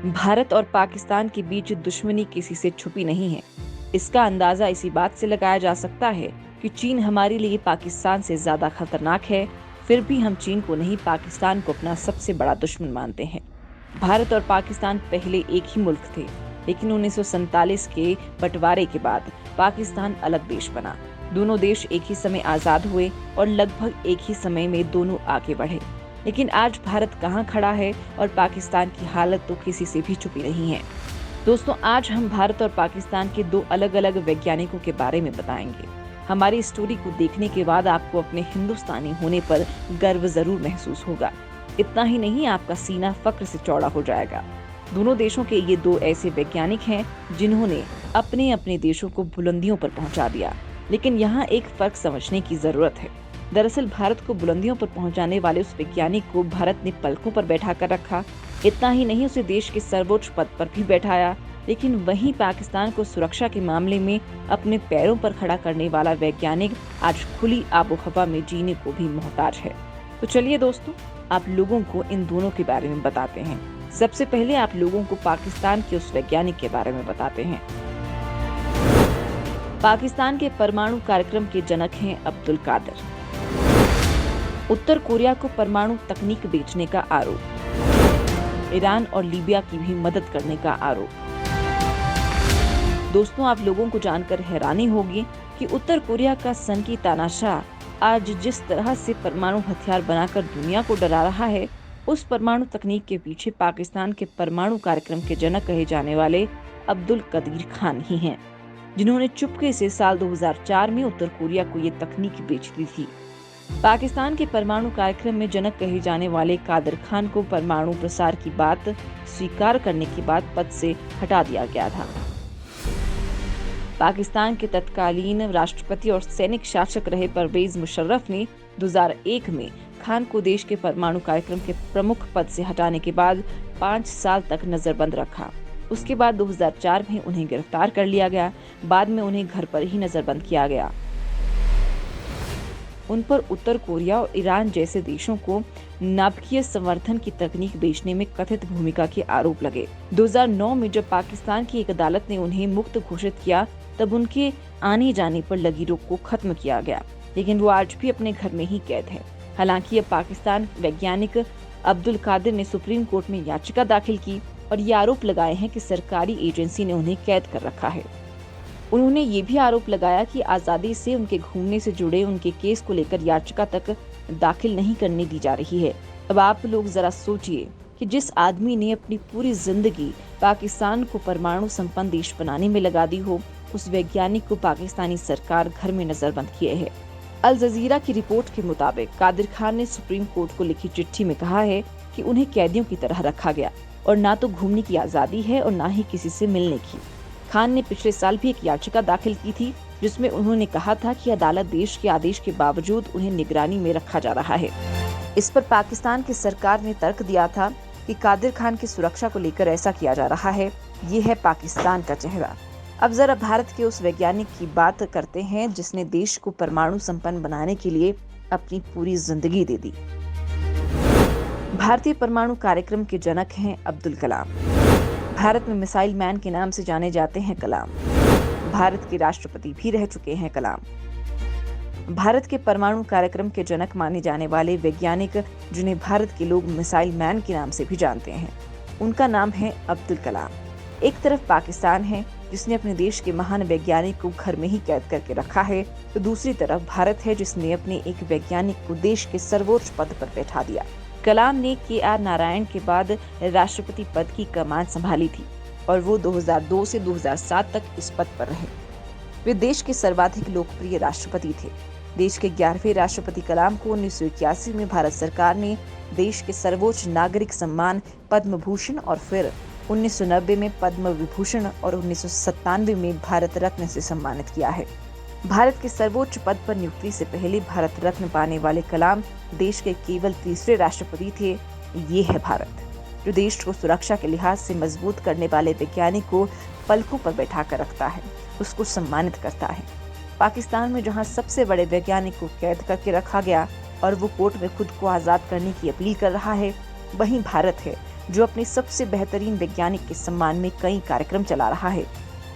भारत और पाकिस्तान के बीच दुश्मनी किसी से छुपी नहीं है। इसका अंदाजा इसी बात से लगाया जा सकता है कि चीन हमारे लिए पाकिस्तान से ज्यादा खतरनाक है, फिर भी हम चीन को नहीं पाकिस्तान को अपना सबसे बड़ा दुश्मन मानते हैं। भारत और पाकिस्तान पहले एक ही मुल्क थे, लेकिन 1947 के बंटवारे के बाद पाकिस्तान अलग देश बना। दोनों देश एक ही समय आजाद हुए और लगभग एक ही समय में दोनों आगे बढ़े। लेकिन आज भारत कहाँ खड़ा है और पाकिस्तान की हालत तो किसी से भी छुपी नहीं है। दोस्तों, आज हम भारत और पाकिस्तान के दो अलग अलग वैज्ञानिकों के बारे में बताएंगे। हमारी स्टोरी को देखने के बाद आपको अपने हिंदुस्तानी होने पर गर्व जरूर महसूस होगा। इतना ही नहीं, आपका सीना फक्र से चौड़ा हो जाएगा। दोनों देशों के ये दो ऐसे वैज्ञानिक हैं जिन्होंने अपने अपने देशों को बुलंदियों पर पहुंचा दिया। लेकिन यहाँ एक फर्क समझने की जरूरत है। दरअसल भारत को बुलंदियों पर पहुंचाने वाले उस वैज्ञानिक को भारत ने पलकों पर बैठा कर रखा। इतना ही नहीं, उसे देश के सर्वोच्च पद पर भी बैठाया। लेकिन वहीं पाकिस्तान को सुरक्षा के मामले में अपने पैरों पर खड़ा करने वाला वैज्ञानिक आज खुली आबोहवा में जीने को भी मोहताज है। तो चलिए दोस्तों, आप लोगों को इन दोनों के बारे में बताते हैं। सबसे पहले आप लोगों को पाकिस्तान के उस वैज्ञानिक के बारे में बताते हैं। पाकिस्तान के परमाणु कार्यक्रम के जनक हैं अब्दुल कादिर। उत्तर कोरिया को परमाणु तकनीक बेचने का आरोप, ईरान और लीबिया की भी मदद करने का आरोप। दोस्तों, आप लोगों को जानकर हैरानी होगी कि उत्तर कोरिया का सनकी तानाशाह आज जिस तरह से परमाणु हथियार बनाकर दुनिया को डरा रहा है, उस परमाणु तकनीक के पीछे पाकिस्तान के परमाणु कार्यक्रम के जनक कहे जाने वाले अब्दुल कदीर खान ही हैं, जिन्होंने चुपके से साल 2004 में उत्तर कोरिया को ये तकनीक बेच दी थी। पाकिस्तान के परमाणु कार्यक्रम में जनक कहे जाने वाले कादिर खान को परमाणु प्रसार की बात स्वीकार करने के बाद पद से हटा दिया गया था। पाकिस्तान के तत्कालीन राष्ट्रपति और सैनिक शासक रहे परवेज मुशर्रफ ने 2001 में खान को देश के परमाणु कार्यक्रम के प्रमुख पद से हटाने के बाद 5 साल तक नजरबंद रखा। उसके बाद 2004 में उन्हें गिरफ्तार कर लिया गया। बाद में उन्हें घर पर ही नजरबंद किया गया। उन पर उत्तर कोरिया और ईरान जैसे देशों को नाभिकीय संवर्धन की तकनीक बेचने में कथित भूमिका के आरोप लगे। 2009 में जब पाकिस्तान की एक अदालत ने उन्हें मुक्त घोषित किया, तब उनके आने जाने पर लगी रोक को खत्म किया गया। लेकिन वो आज भी अपने घर में ही कैद है। हालांकि अब पाकिस्तान वैज्ञानिक अब्दुल कादिर ने सुप्रीम कोर्ट में याचिका दाखिल की और ये आरोप लगाए हैं कि सरकारी एजेंसी ने उन्हें कैद कर रखा है। उन्होंने ये भी आरोप लगाया कि आजादी से उनके घूमने से जुड़े उनके केस को लेकर याचिका तक दाखिल नहीं करने दी जा रही है। अब आप लोग जरा सोचिए कि जिस आदमी ने अपनी पूरी जिंदगी पाकिस्तान को परमाणु संपन्न देश बनाने में लगा दी हो, उस वैज्ञानिक को पाकिस्तानी सरकार घर में नजरबंद किए है। अल जजीरा की रिपोर्ट के मुताबिक कादिर खान ने सुप्रीम कोर्ट को लिखी चिट्ठी में कहा है कि उन्हें कैदियों की तरह रखा गया और ना तो घूमने की आजादी है और ना ही किसी से मिलने की। खान ने पिछले साल भी एक याचिका दाखिल की थी, जिसमें उन्होंने कहा था कि अदालत देश के आदेश के बावजूद उन्हें निगरानी में रखा जा रहा है। इस पर पाकिस्तान की सरकार ने तर्क दिया था कि कादिर खान की सुरक्षा को लेकर ऐसा किया जा रहा है। ये है पाकिस्तान का चेहरा। अब जरा भारत के उस वैज्ञानिक की बात करते हैं जिसने देश को परमाणु संपन्न बनाने के लिए अपनी पूरी जिंदगी दे दी। भारतीय परमाणु कार्यक्रम के जनक हैं अब्दुल कलाम। भारत में मिसाइल मैन के नाम से जाने जाते हैं कलाम। भारत के राष्ट्रपति भी रह चुके हैं कलाम। भारत के परमाणु कार्यक्रम के जनक माने जाने वाले वैज्ञानिक जिन्हें भारत के लोग मिसाइल मैन के नाम से भी जानते हैं, उनका नाम है अब्दुल कलाम। एक तरफ पाकिस्तान है जिसने अपने देश के महान वैज्ञानिक को घर में ही कैद करके रखा है, तो दूसरी तरफ भारत है जिसने अपने एक वैज्ञानिक को देश के सर्वोच्च पद पर बैठा दिया। कलाम ने के.आर. नारायण के बाद राष्ट्रपति पद की कमान संभाली थी और वो 2002 से 2007 तक इस पद पर रहे। वे देश के सर्वाधिक लोकप्रिय राष्ट्रपति थे। देश के 11वें राष्ट्रपति कलाम को 1981 में भारत सरकार ने देश के सर्वोच्च नागरिक सम्मान पद्म भूषण और फिर 1990 में पद्म विभूषण और 1997 में भारत रत्न से सम्मानित किया है। भारत के सर्वोच्च पद पर नियुक्ति से पहले भारत रत्न पाने वाले कलाम देश के केवल तीसरे राष्ट्रपति थे। ये है भारत, जो देश को सुरक्षा के लिहाज से मजबूत करने वाले वैज्ञानिक को पलकों पर बैठा कर रखता है, उसको सम्मानित करता है। पाकिस्तान में जहां सबसे बड़े वैज्ञानिक को कैद करके रखा गया और वो कोर्ट में खुद को आजाद करने की अपील कर रहा है, वहीं भारत है जो अपने सबसे बेहतरीन वैज्ञानिक के सम्मान में कई कार्यक्रम चला रहा है।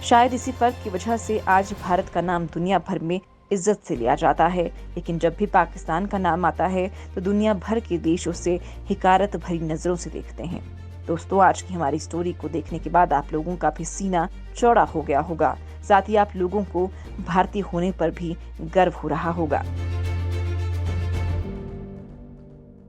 शायद इसी फर्क की वजह से आज भारत का नाम दुनिया भर में इज्जत से लिया जाता है, लेकिन जब भी पाकिस्तान का नाम आता है तो दुनिया भर के देश उसे हिकारत भरी नजरों से देखते हैं। दोस्तों, आज की हमारी स्टोरी को देखने के बाद आप लोगों का भी सीना चौड़ा हो गया होगा, साथ ही आप लोगों को भारतीय होने पर भी गर्व हो रहा होगा।